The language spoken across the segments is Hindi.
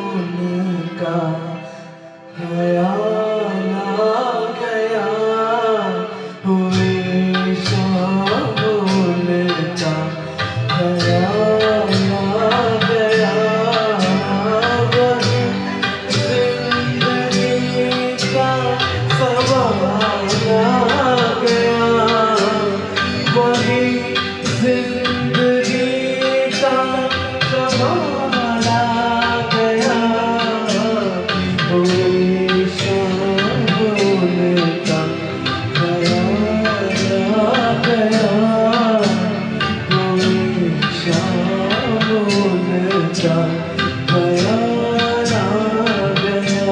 उनका ख्याल आ गया, हुई शाम उनका ख्याल आ गया। वही जिंदगी का सवाल आ गया, वही जिंदगी का सवाल आ गया। हुई शाम उनका ख्याल आ गया, हुई शाम उनका ख्याल आ गया।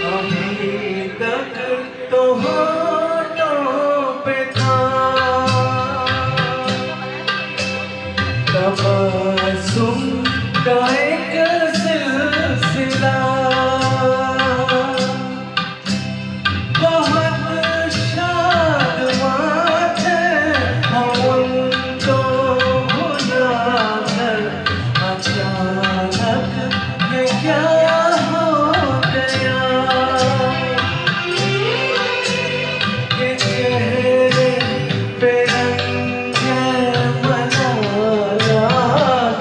अभी तक तो होठों पे था तबस्सुम का एक सिलसिला, बहुत शादमां थे हम उनको भुलाकर। अचानक ये क्या हो गया कि चेहरे पे रंग मलाल आ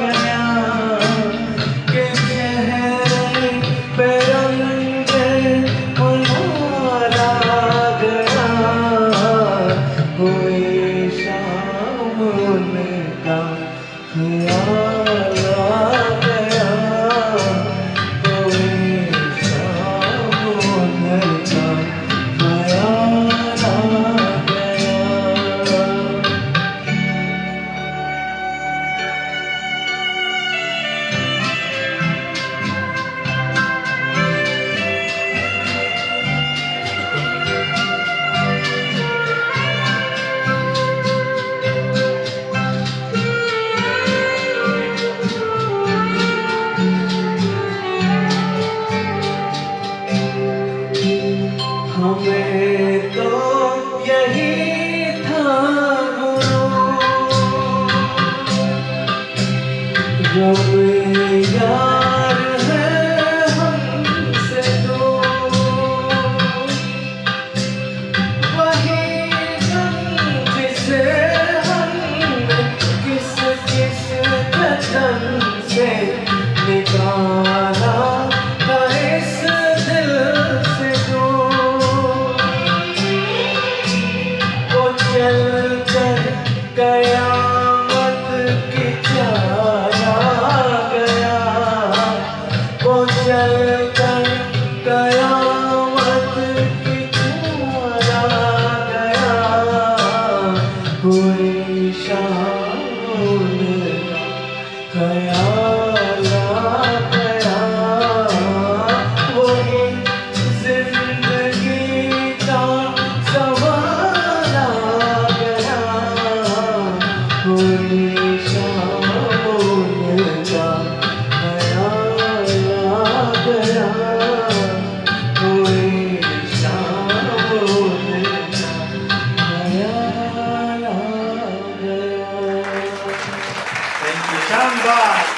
गया, कि चेहरे पे रंग मलाल आ गया। हुई शाम उनका ख्याल आ गया, हुई शाम उनका ख्याल आ गया। हमें तो यही था रब यार है हमसे दूर, वही हम जिसे हमने किस किस कदम से निकाला था इस दिल से दूर। वो चल कर कयामत की चाल आ गया, वो चल कर कयामत की चाल आ गया। हुई शाम उनका ख्याल आ गया, वही जिंदगी का सवाल आ गया। हुई शाम उनका ख्याल आ गया, हुई शाम उनका ख्याल आ गया। Thank you. Shamba.